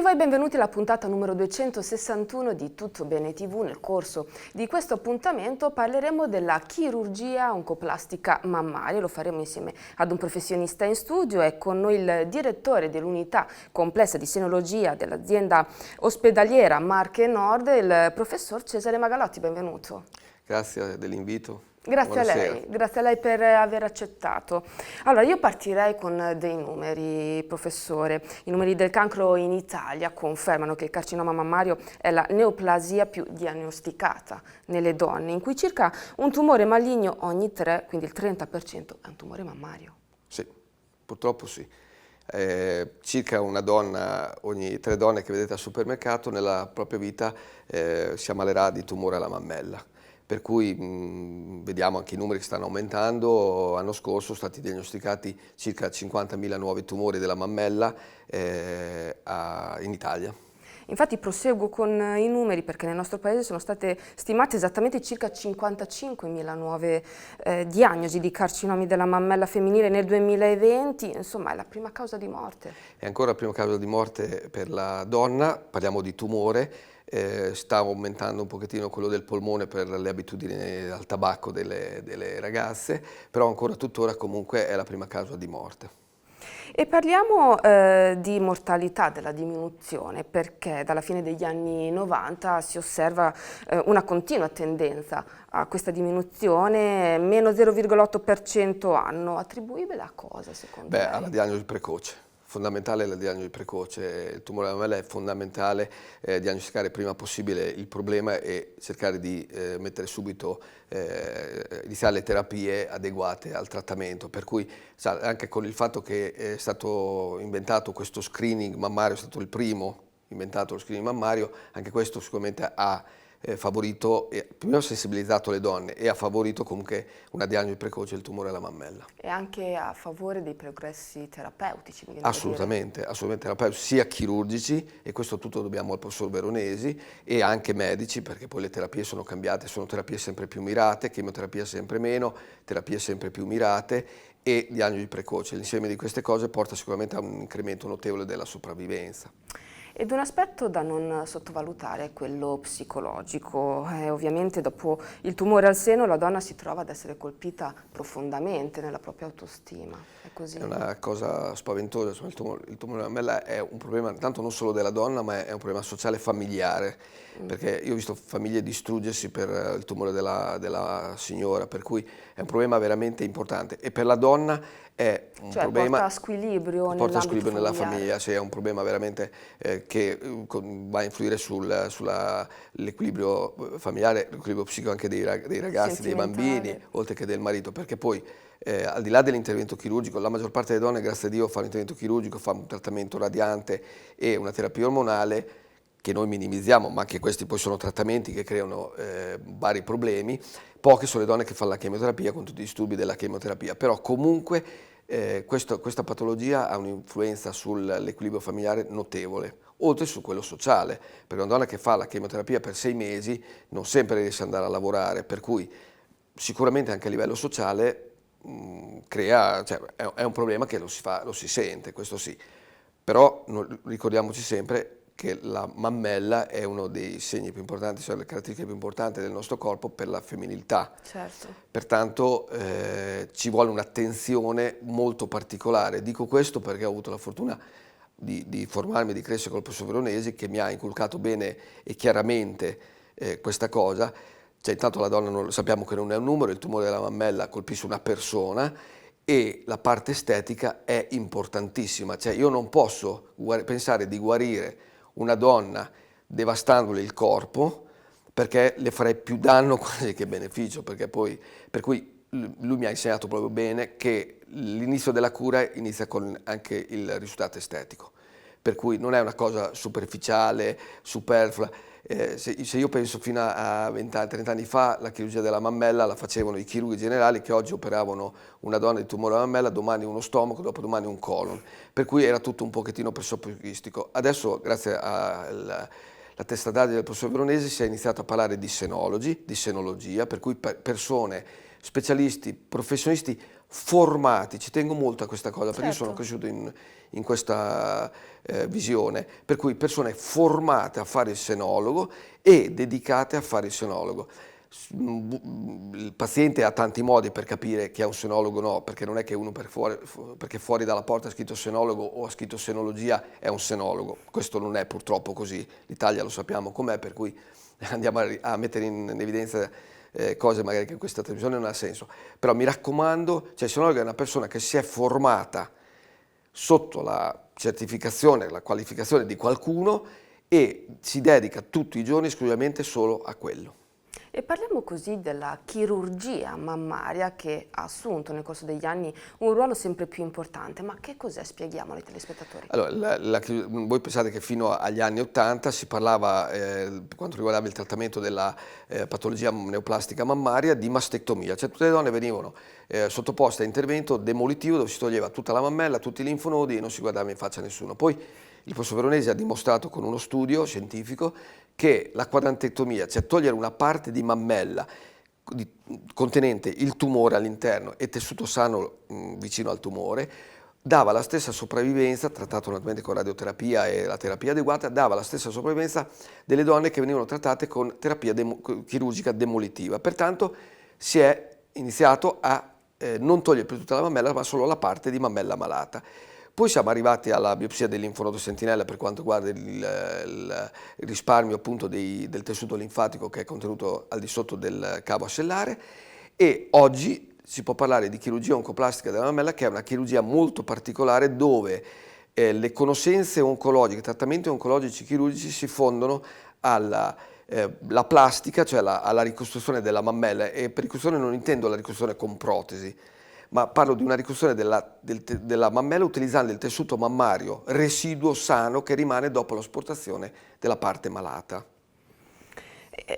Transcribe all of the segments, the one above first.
voi, benvenuti alla puntata numero 261 di Tutto Bene TV. Nel corso di questo appuntamento parleremo della chirurgia oncoplastica mammaria. Lo faremo insieme ad un professionista in studio. È con noi il direttore dell'unità complessa di senologia dell'azienda ospedaliera Marche Nord, il professor Cesare Magalotti. Benvenuto. Grazie dell'invito. Grazie a lei per aver accettato. Allora, io partirei con dei numeri, professore. I numeri del cancro in Italia confermano che il carcinoma mammario è la neoplasia più diagnosticata nelle donne, in cui circa un tumore maligno ogni 3, quindi il 30% è un tumore mammario. Sì, purtroppo sì. Circa una donna ogni 3 donne che vedete al supermercato nella propria vita si ammalerà di tumore alla mammella. Per cui vediamo anche i numeri che stanno aumentando. L'anno scorso sono stati diagnosticati circa 50.000 nuovi tumori della mammella in Italia. Infatti proseguo con i numeri perché nel nostro paese sono state stimate esattamente circa 55.000 nuove diagnosi di carcinomi della mammella femminile nel 2020, insomma è la prima causa di morte. È ancora la prima causa di morte per la donna, parliamo di tumore. Sta aumentando un pochettino quello del polmone per le abitudini al tabacco delle ragazze, però ancora tuttora comunque è la prima causa di morte. E parliamo di mortalità, della diminuzione, perché dalla fine degli anni 90 si osserva una continua tendenza a questa diminuzione, meno 0,8% anno, attribuibile a cosa secondo lei? Alla diagnosi precoce. Fondamentale la diagnosi precoce. Il tumore alla mammella è fondamentale diagnosticare prima possibile il problema e cercare di mettere subito, iniziare le terapie adeguate al trattamento. Per cui anche con il fatto che è stato inventato questo screening mammario, è stato il primo inventato lo screening mammario, anche questo sicuramente ha favorito, prima sensibilizzato le donne e ha favorito comunque una diagnosi precoce del tumore alla mammella. E anche a favore dei progressi terapeutici? Assolutamente, assolutamente terapeutici, sia chirurgici, e questo tutto dobbiamo al professor Veronesi, e anche medici, perché poi le terapie sono cambiate, sono terapie sempre più mirate, chemioterapia sempre meno, terapie sempre più mirate e diagnosi precoce. L'insieme di queste cose porta sicuramente a un incremento notevole della sopravvivenza. Ed un aspetto da non sottovalutare è quello psicologico. Ovviamente dopo il tumore al seno la donna si trova ad essere colpita profondamente nella propria autostima. È così? È una cosa spaventosa, insomma, il tumore alla mammella è un problema tanto non solo della donna, ma è un problema sociale familiare, perché io ho visto famiglie distruggersi per il tumore della signora, per cui è un problema veramente importante. E per la donna è un problema, porta a squilibrio nella famiglia, sì, è un problema veramente che va a influire sull'equilibrio familiare, l'equilibrio psichico anche dei ragazzi, dei bambini, oltre che del marito, perché poi al di là dell'intervento chirurgico, la maggior parte delle donne, grazie a Dio, fa un intervento chirurgico, fa un trattamento radiante e una terapia ormonale che noi minimizziamo, ma anche questi poi sono trattamenti che creano vari problemi. Poche sono le donne che fanno la chemioterapia con tutti i disturbi della chemioterapia, però comunque questa patologia ha un'influenza sull'equilibrio familiare notevole, oltre su quello sociale, perché una donna che fa la chemioterapia per 6 mesi non sempre riesce ad andare a lavorare, per cui sicuramente anche a livello sociale è un problema che lo si sente, questo sì, però ricordiamoci sempre che la mammella è uno dei segni più importanti, cioè le caratteristiche più importanti del nostro corpo per la femminilità. Certo. Pertanto ci vuole un'attenzione molto particolare. Dico questo perché ho avuto la fortuna di formarmi, di crescere con il professor Veronesi, che mi ha inculcato bene e chiaramente questa cosa. Cioè, intanto la donna sappiamo che non è un numero, il tumore della mammella colpisce una persona e la parte estetica è importantissima. Cioè, io non posso pensare di guarire una donna devastandole il corpo, perché le farei più danno quasi che beneficio, per cui lui mi ha insegnato proprio bene che l'inizio della cura inizia con anche il risultato estetico, per cui non è una cosa superficiale, superflua. Se io penso fino a 20-30 anni fa, la chirurgia della mammella la facevano i chirurghi generali che oggi operavano una donna di tumore alla mammella, domani uno stomaco, dopodomani un colon, per cui era tutto un pochettino pressopochistico. Adesso, grazie alla testardaggine del professor Veronesi, si è iniziato a parlare di senologi, di senologia, per cui persone, specialisti, professionisti formati, ci tengo molto a questa cosa perché io sono Certo. cresciuto in questa visione, per cui persone formate a fare il senologo e dedicate a fare il senologo. Il paziente ha tanti modi per capire chi è un senologo o no, perché non è che uno perché fuori dalla porta ha scritto senologo o ha scritto senologia è un senologo, questo non è purtroppo così, l'Italia lo sappiamo com'è, per cui andiamo a mettere in evidenza cose magari che in questa televisione non ha senso, però mi raccomando, cioè il senologo è una persona che si è formata sotto la certificazione, la qualificazione di qualcuno e si dedica tutti i giorni esclusivamente solo a quello. E parliamo così della chirurgia mammaria che ha assunto nel corso degli anni un ruolo sempre più importante, ma che cos'è? Spieghiamolo ai telespettatori. Allora, voi pensate che fino agli anni 80 si parlava, per quanto riguardava il trattamento della patologia neoplastica mammaria, di mastectomia, cioè tutte le donne venivano sottoposte a intervento demolitivo dove si toglieva tutta la mammella, tutti i linfonodi e non si guardava in faccia a nessuno. Poi il professor Veronesi ha dimostrato con uno studio scientifico che la quadrantectomia, cioè togliere una parte di mammella contenente il tumore all'interno e tessuto sano vicino al tumore, dava la stessa sopravvivenza, trattato naturalmente con radioterapia e la terapia adeguata, dava la stessa sopravvivenza delle donne che venivano trattate con terapia chirurgica demolitiva. Pertanto si è iniziato a non togliere più tutta la mammella, ma solo la parte di mammella malata. Poi siamo arrivati alla biopsia del linfonodo sentinella per quanto riguarda il risparmio appunto del tessuto linfatico che è contenuto al di sotto del cavo ascellare e oggi si può parlare di chirurgia oncoplastica della mammella che è una chirurgia molto particolare dove le conoscenze oncologiche, i trattamenti oncologici chirurgici si fondono alla la plastica, cioè alla ricostruzione della mammella e per ricostruzione non intendo la ricostruzione con protesi, ma parlo di una ricostruzione della mammella utilizzando il tessuto mammario residuo sano che rimane dopo l'asportazione della parte malata.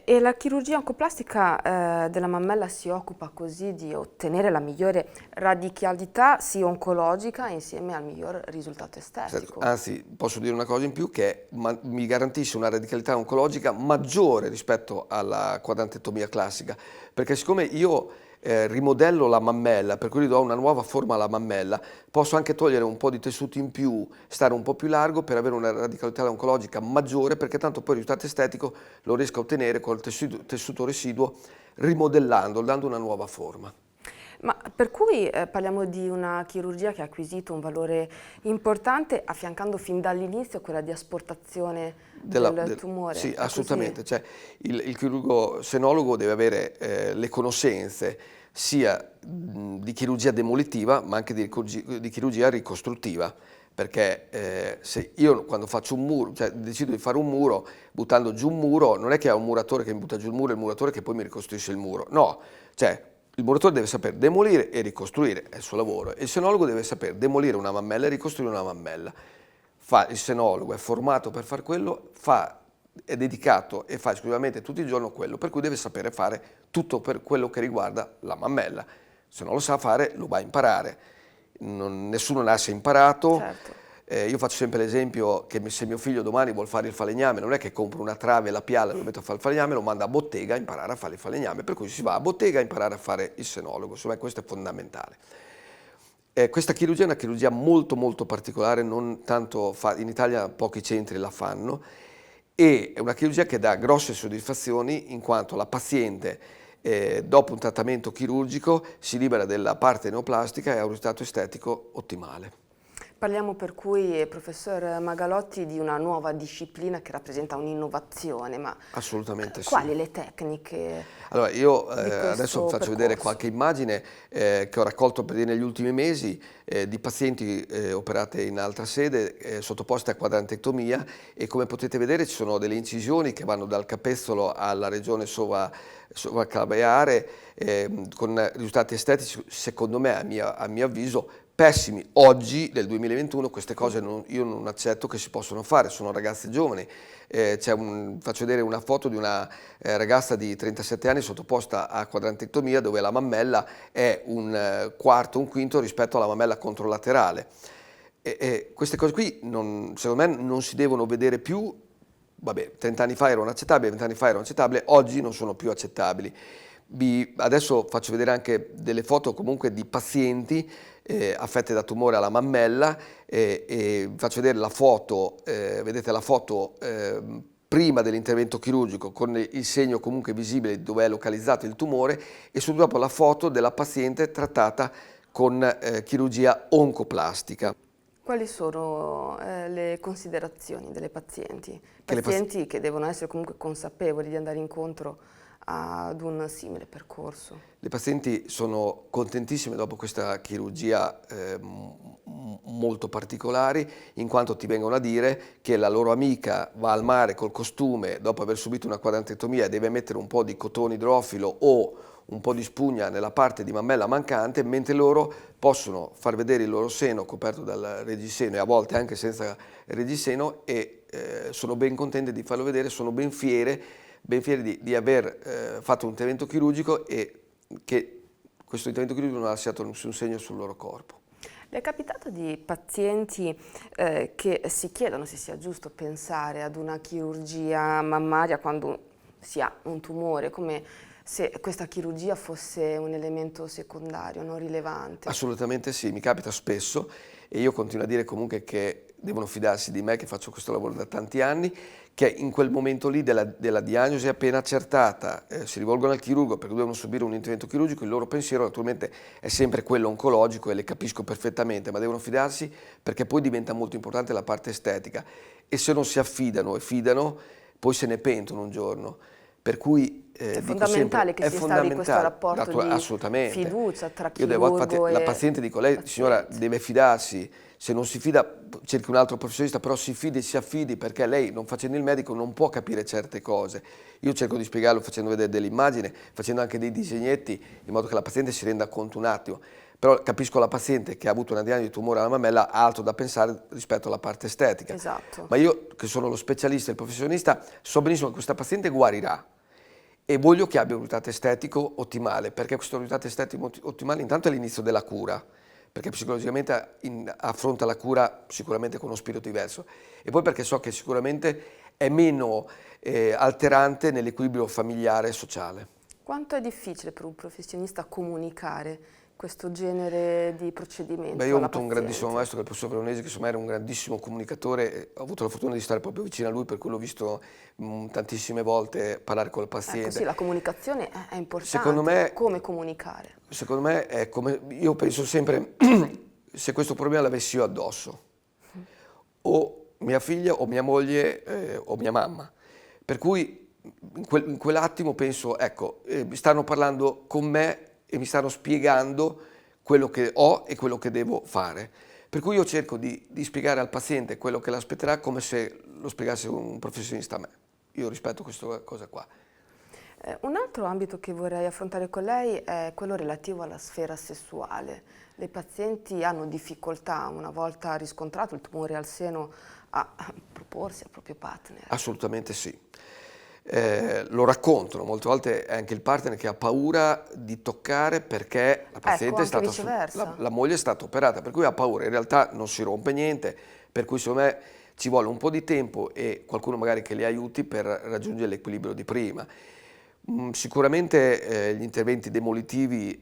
E la chirurgia oncoplastica della mammella si occupa così di ottenere la migliore radicalità sia oncologica insieme al miglior risultato estetico. Anzi, posso dire una cosa in più che mi garantisce una radicalità oncologica maggiore rispetto alla quadrantectomia classica, perché siccome io rimodello la mammella, per cui gli do una nuova forma alla mammella, posso anche togliere un po' di tessuto in più, stare un po' più largo per avere una radicalità oncologica maggiore, perché tanto poi il risultato estetico lo riesco a ottenere col tessuto residuo rimodellando, dando una nuova forma. Ma per cui parliamo di una chirurgia che ha acquisito un valore importante, affiancando fin dall'inizio quella di asportazione del tumore. Sì, È assolutamente. così? Cioè, il chirurgo senologo deve avere le conoscenze sia di chirurgia demolitiva, ma anche di chirurgia ricostruttiva. Perché se io quando faccio un muro, cioè decido di fare un muro, buttando giù un muro, non è che è un muratore che mi butta giù il muro e il muratore che poi mi ricostruisce il muro. No, cioè il muratore deve saper demolire e ricostruire, è il suo lavoro. E il senologo deve saper demolire una mammella e ricostruire una mammella. Il senologo è formato per fare quello, è dedicato e fa esclusivamente tutti i giorni quello, per cui deve sapere fare tutto per quello che riguarda la mammella. Se non lo sa fare, lo va a imparare. Nessuno nasce imparato. Certo. Io faccio sempre l'esempio che se mio figlio domani vuol fare il falegname, non è che compro una trave e la pialla e lo metto a fare il falegname, lo manda a bottega a imparare a fare il falegname, per cui si va a bottega a imparare a fare il senologo. Insomma, questo è fondamentale. Questa chirurgia è una chirurgia molto molto particolare, non tanto in Italia pochi centri la fanno, e è una chirurgia che dà grosse soddisfazioni in quanto la paziente dopo un trattamento chirurgico si libera della parte neoplastica e ha un risultato estetico ottimale. Parliamo per cui, professor Magalotti, di una nuova disciplina che rappresenta un'innovazione, ma Assolutamente sì. quali le tecniche Allora, io di questo adesso faccio vedere qualche immagine che ho raccolto per dire negli ultimi mesi di pazienti operate in altra sede, sottoposte a quadrantectomia e come potete vedere ci sono delle incisioni che vanno dal capezzolo alla regione sovraclaviare con risultati estetici, secondo me, a mio avviso, pessimi. Oggi, nel 2021, queste cose io non accetto che si possono fare, sono ragazze giovani. Faccio vedere una foto di una ragazza di 37 anni sottoposta a quadrantectomia dove la mammella è un quarto, un quinto rispetto alla mammella controlaterale. Queste cose qui, secondo me, non si devono vedere più. Vabbè, 30 anni fa erano accettabili, 20 anni fa erano accettabili, oggi non sono più accettabili. Adesso faccio vedere anche delle foto comunque di pazienti affette da tumore alla mammella e faccio vedere la foto, vedete la foto prima dell'intervento chirurgico con il segno comunque visibile dove è localizzato il tumore e subito dopo la foto della paziente trattata con chirurgia oncoplastica. Quali sono le considerazioni delle pazienti? Pazienti che devono essere comunque consapevoli di andare incontro ad un simile percorso. Le pazienti sono contentissime dopo questa chirurgia molto particolare, in quanto ti vengono a dire che la loro amica va al mare col costume dopo aver subito una quadrantectomia e deve mettere un po' di cotone idrofilo o un po' di spugna nella parte di mammella mancante, mentre loro possono far vedere il loro seno coperto dal reggiseno e a volte anche senza reggiseno e sono ben contente di farlo vedere, sono ben fiere di aver fatto un intervento chirurgico e che questo intervento chirurgico non ha lasciato nessun segno sul loro corpo. Le è capitato di pazienti che si chiedono se sia giusto pensare ad una chirurgia mammaria quando si ha un tumore, come se questa chirurgia fosse un elemento secondario, non rilevante? Assolutamente sì, mi capita spesso e io continuo a dire comunque che devono fidarsi di me che faccio questo lavoro da tanti anni, che in quel momento lì della diagnosi appena accertata si rivolgono al chirurgo perché devono subire un intervento chirurgico, il loro pensiero naturalmente è sempre quello oncologico e le capisco perfettamente, ma devono fidarsi perché poi diventa molto importante la parte estetica e se non si affidano e fidano poi se ne pentono un giorno. Per cui è fondamentale che si instauri questo rapporto di fiducia tra chirurgo e la paziente dico, lei signora deve fidarsi, se non si fida cerchi un altro professionista, però si fidi e si affidi perché lei non facendo il medico non può capire certe cose. Io cerco di spiegarlo facendo vedere delle immagini, facendo anche dei disegnetti in modo che la paziente si renda conto un attimo. Però capisco la paziente che ha avuto una diagnosi di tumore alla mammella ha altro da pensare rispetto alla parte estetica. Esatto. Ma io che sono lo specialista e il professionista so benissimo che questa paziente guarirà e voglio che abbia un risultato estetico ottimale, perché questo risultato estetico ottimale intanto è l'inizio della cura, perché psicologicamente affronta la cura sicuramente con uno spirito diverso e poi perché so che sicuramente è meno alterante nell'equilibrio familiare e sociale. Quanto è difficile per un professionista comunicare questo genere di procedimento? Beh, io ho avuto un grandissimo maestro che è il professor Veronesi, che insomma era un grandissimo comunicatore, ho avuto la fortuna di stare proprio vicino a lui, per cui l'ho visto tantissime volte parlare con il paziente. Ecco sì, la comunicazione è importante. Secondo me, come comunicare? Secondo me è come, io penso sempre, se questo problema l'avessi io addosso, o mia figlia, o mia moglie, o mia mamma. Per cui in quell'attimo penso, ecco, stanno parlando con me e mi stanno spiegando quello che ho e quello che devo fare. Per cui io cerco di spiegare al paziente quello che l'aspetterà come se lo spiegasse un professionista a me. Io rispetto questa cosa qua. Un altro ambito che vorrei affrontare con lei è quello relativo alla sfera sessuale. Le pazienti hanno difficoltà, una volta riscontrato il tumore al seno, a proporsi al proprio partner. Assolutamente sì. Lo raccontano, molte volte è anche il partner che ha paura di toccare perché la paziente la moglie è stata operata, per cui ha paura, in realtà non si rompe niente, per cui secondo me ci vuole un po' di tempo e qualcuno magari che li aiuti per raggiungere l'equilibrio di prima. Sicuramente gli interventi demolitivi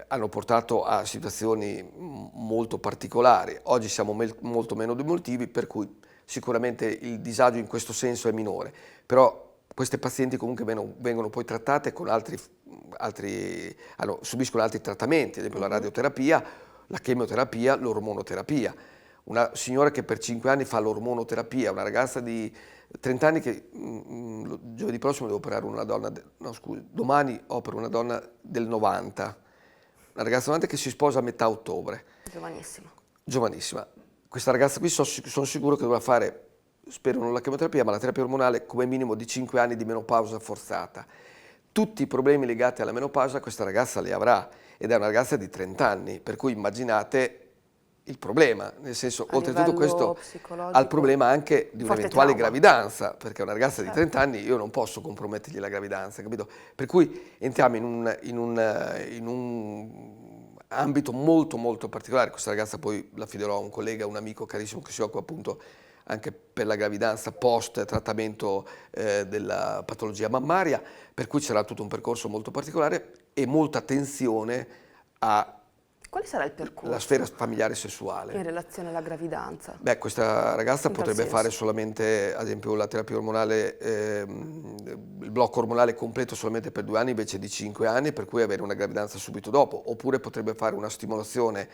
hanno portato a situazioni molto particolari, oggi siamo molto meno demolitivi, per cui sicuramente il disagio in questo senso è minore, però queste pazienti comunque vengono poi trattate con subiscono altri trattamenti, ad esempio la radioterapia, la chemioterapia, l'ormonoterapia. Una signora che per 5 anni fa l'ormonoterapia, una ragazza di 30 anni che giovedì prossimo devo operare una donna, no scusi, domani opero una donna del 90, una ragazza 90 che si sposa a metà ottobre. Giovanissima. Giovanissima. Questa ragazza qui sono sicuro che dovrà fare, spero non la chemioterapia, ma la terapia ormonale come minimo di 5 anni di menopausa forzata. Tutti i problemi legati alla menopausa questa ragazza li avrà ed è una ragazza di 30 anni, per cui immaginate il problema, nel senso, oltretutto questo ha il problema anche di un'eventuale gravidanza, perché una ragazza di 30 anni io non posso compromettergli la gravidanza, capito? Per cui entriamo in un ambito molto molto particolare. Questa ragazza poi la affiderò a un collega, un amico carissimo che si occupa appunto anche per la gravidanza post trattamento della patologia mammaria, per cui c'era tutto un percorso molto particolare e molta attenzione a Quale sarà il percorso la sfera familiare sessuale. in relazione alla gravidanza? Beh, questa ragazza In tal potrebbe senso. fare solamente, ad esempio, la terapia ormonale, il blocco ormonale completo solamente per 2 anni invece di 5 anni, per cui avere una gravidanza subito dopo, oppure potrebbe fare una stimolazione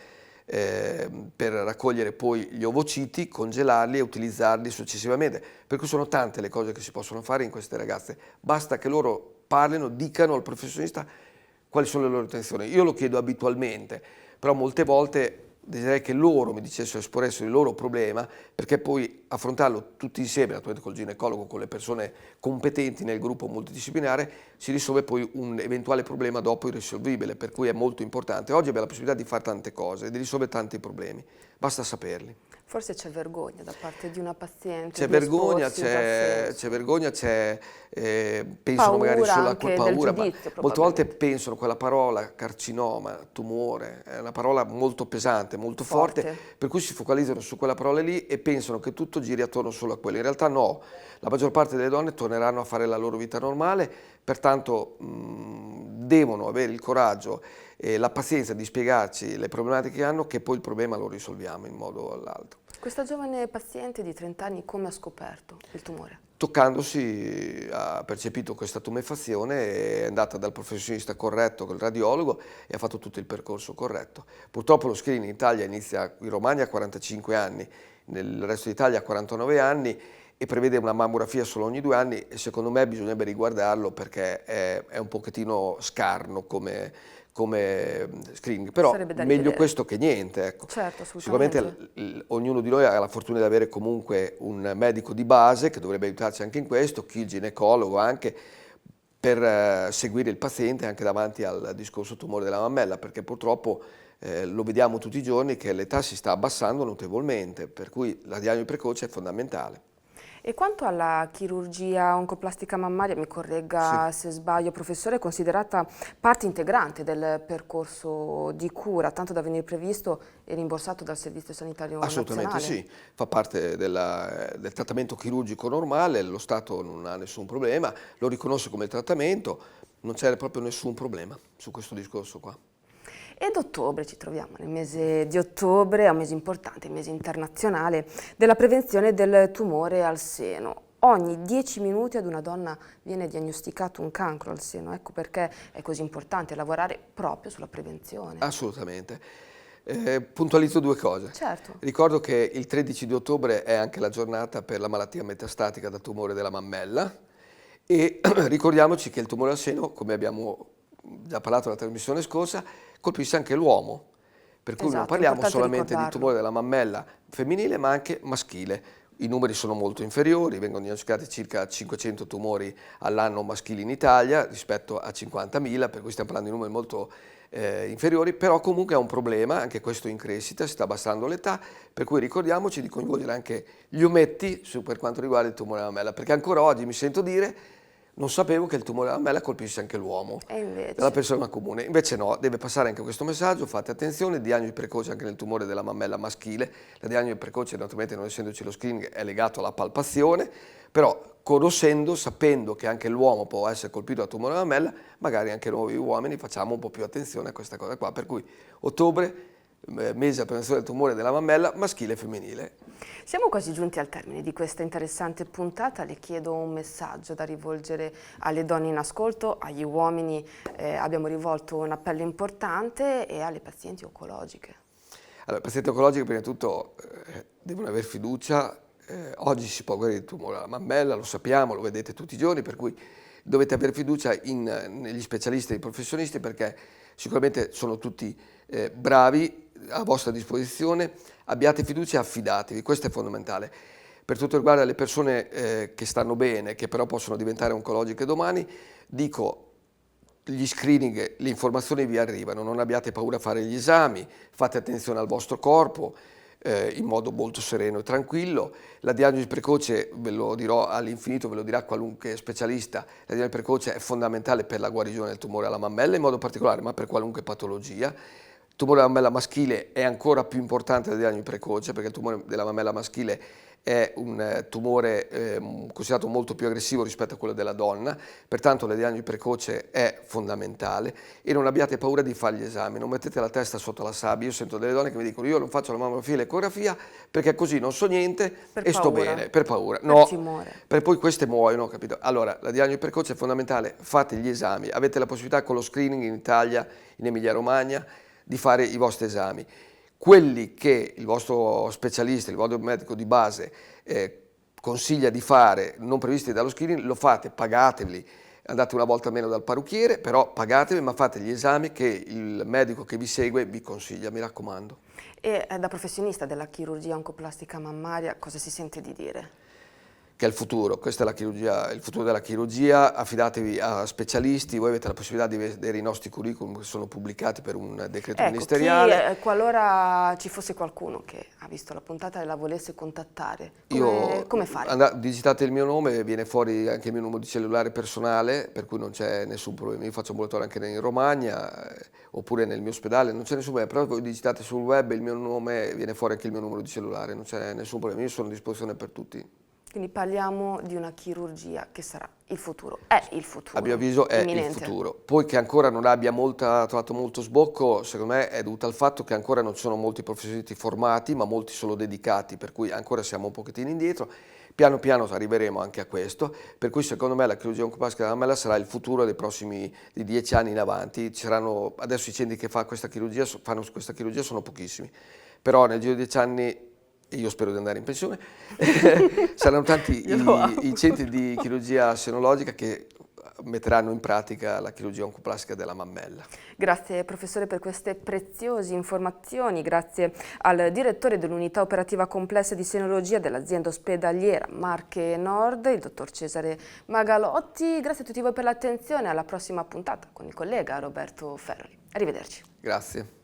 per raccogliere poi gli ovociti, congelarli e utilizzarli successivamente. Per cui sono tante le cose che si possono fare in queste ragazze, basta che loro parlino, dicano al professionista quali sono le loro intenzioni. Io lo chiedo abitualmente, però molte volte direi che loro mi dicessero, esporessero il loro problema, perché poi affrontarlo tutti insieme, naturalmente col ginecologo, con le persone competenti nel gruppo multidisciplinare, si risolve poi un eventuale problema dopo irrisolvibile, per cui è molto importante. Oggi abbiamo la possibilità di fare tante cose, di risolvere tanti problemi, basta saperli. Forse c'è vergogna da parte di una paziente C'è di vergogna, esporsi in tal senso. pensano magari Paura solo a anche del paura, ma giudizio, molte volte probabilmente. pensano a quella parola carcinoma, tumore, è una parola molto pesante, molto forte, Forte. per cui si focalizzano su quella parola lì e pensano che tutto giri attorno solo a quello. In realtà no, la maggior parte delle donne torneranno a fare la loro vita normale, pertanto devono avere il coraggio e la pazienza di spiegarci le problematiche che hanno, che poi il problema lo risolviamo in modo o all'altro. Questa giovane paziente di 30 anni come ha scoperto il tumore? Toccandosi ha percepito questa tumefazione, è andata dal professionista corretto, col radiologo, e ha fatto tutto il percorso corretto. Purtroppo lo screening in Italia inizia in Romagna a 45 anni, nel resto d'Italia a 49 anni e prevede una mammografia solo ogni 2 anni e secondo me bisognerebbe riguardarlo perché è un pochettino scarno come screening, però Sarebbe da meglio rivedere. questo che niente, ecco. Certo, assolutamente. Sicuramente ognuno di noi ha la fortuna di avere comunque un medico di base che dovrebbe aiutarci anche in questo, chi il ginecologo anche, per seguire il paziente anche davanti al discorso tumore della mammella, perché purtroppo lo vediamo tutti i giorni che l'età si sta abbassando notevolmente, per cui la diagnosi precoce è fondamentale. E quanto alla chirurgia oncoplastica mammaria, mi Sì. corregga se sbaglio, professore, è considerata parte integrante del percorso di cura, tanto da venire previsto e rimborsato dal Servizio Sanitario Assolutamente Nazionale? sì, fa parte del trattamento chirurgico normale, lo Stato non ha nessun problema, lo riconosce come trattamento, non c'è proprio nessun problema su questo discorso qua. Ed ottobre, ci troviamo nel mese di ottobre, è un mese importante, il mese internazionale della prevenzione del tumore al seno. Ogni 10 minuti ad una donna viene diagnosticato un cancro al seno, ecco perché è così importante lavorare proprio sulla prevenzione. Assolutamente. Puntualizzo 2 cose. Certo. Ricordo che il 13 di ottobre è anche la giornata per la malattia metastatica da tumore della mammella e ricordiamoci che il tumore al seno, come abbiamo già parlato nella trasmissione scorsa, colpisce anche l'uomo, per cui non Esatto, è parliamo importante solamente di tumore ricordarlo. della mammella femminile ma anche maschile. I numeri sono molto inferiori, vengono diagnosticati circa 500 tumori all'anno maschili in Italia rispetto a 50.000, per cui stiamo parlando di numeri molto inferiori, però comunque è un problema, anche questo in crescita, si sta abbassando l'età, per cui ricordiamoci di coinvolgere anche gli ometti per quanto riguarda il tumore alla mammella, perché ancora oggi mi sento dire non sapevo che il tumore alla mammella colpisce anche l'uomo, E della invece, persona comune. Invece no, deve passare anche questo messaggio, fate attenzione, diagnosi precoce anche nel tumore della mammella maschile. La diagnosi precoce naturalmente non essendoci lo screening è legato alla palpazione, però conoscendo, sapendo che anche l'uomo può essere colpito da tumore alla mammella, magari anche noi uomini facciamo un po' più attenzione a questa cosa qua. Per cui ottobre, mese della prevenzione del tumore della mammella maschile e femminile. siamo quasi giunti al termine di questa interessante puntata. Le chiedo un messaggio da rivolgere alle donne in ascolto, agli uomini abbiamo rivolto un appello importante e alle pazienti oncologiche. Allora, pazienti oncologiche prima di tutto devono avere fiducia, oggi si può guarire il tumore alla mammella, lo sappiamo, lo vedete tutti i giorni, per cui dovete avere fiducia negli specialisti e nei professionisti perché sicuramente sono tutti bravi, a vostra disposizione, abbiate fiducia e affidatevi, questo è fondamentale. Per tutto riguarda le persone che stanno bene, che però possono diventare oncologiche domani, dico gli screening, le informazioni vi arrivano, non abbiate paura a fare gli esami, fate attenzione al vostro corpo in modo molto sereno e tranquillo. La diagnosi precoce, ve lo dirò all'infinito, ve lo dirà qualunque specialista, la diagnosi precoce è fondamentale per la guarigione del tumore alla mammella in modo particolare, ma per qualunque patologia. Il tumore della mammella maschile è ancora più importante della diagnosi precoce perché il tumore della mammella maschile è un tumore considerato molto più aggressivo rispetto a quello della donna, pertanto la diagnosi precoce è fondamentale e non abbiate paura di fare gli esami, non mettete la testa sotto la sabbia. Io sento delle donne che mi dicono io non faccio la mammografia e l'ecografia perché così non so niente e sto bene, per paura. No, per poi queste muoiono, capito? Allora, la diagnosi precoce è fondamentale, fate gli esami, avete la possibilità con lo screening in Italia, in Emilia Romagna, di fare i vostri esami. Quelli che il vostro specialista, il vostro medico di base consiglia di fare, non previsti dallo screening, lo fate, pagateli, andate una volta meno dal parrucchiere, però pagatevi, ma fate gli esami che il medico che vi segue vi consiglia, mi raccomando. E da professionista della chirurgia oncoplastica mammaria cosa si sente di dire? Che è il futuro, questa è la chirurgia, il futuro della chirurgia, affidatevi a specialisti, voi avete la possibilità di vedere i nostri curriculum che sono pubblicati per un decreto ministeriale. Qualora ci fosse qualcuno che ha visto la puntata e la volesse contattare, come fare? Digitate il mio nome, viene fuori anche il mio numero di cellulare personale, per cui non c'è nessun problema. Io faccio ambulatorio anche in Romagna, oppure nel mio ospedale, non c'è nessun problema, però voi digitate sul web il mio nome, viene fuori anche il mio numero di cellulare, non c'è nessun problema, io sono a disposizione per tutti. Quindi parliamo di una chirurgia che sarà il futuro, è il futuro. A mio avviso è imminente. Il futuro. Poi che ancora non abbia trovato molto sbocco, secondo me è dovuto al fatto che ancora non ci sono molti professionisti formati, ma molti solo dedicati, per cui ancora siamo un pochettino indietro. Piano piano arriveremo anche a questo, per cui secondo me la chirurgia oncoplastica della mammella sarà il futuro dei prossimi 10 anni in avanti. Adesso i centri che fanno questa chirurgia sono pochissimi, però nel giro di 10 anni, e io spero di andare in pensione, saranno tanti i centri di chirurgia senologica che metteranno in pratica la chirurgia oncoplastica della mammella. Grazie professore per queste preziose informazioni, grazie al direttore dell'unità operativa complessa di senologia dell'azienda ospedaliera Marche Nord, il dottor Cesare Magalotti. Grazie a tutti voi per l'attenzione, alla prossima puntata con il collega Roberto Ferroli. Arrivederci. Grazie.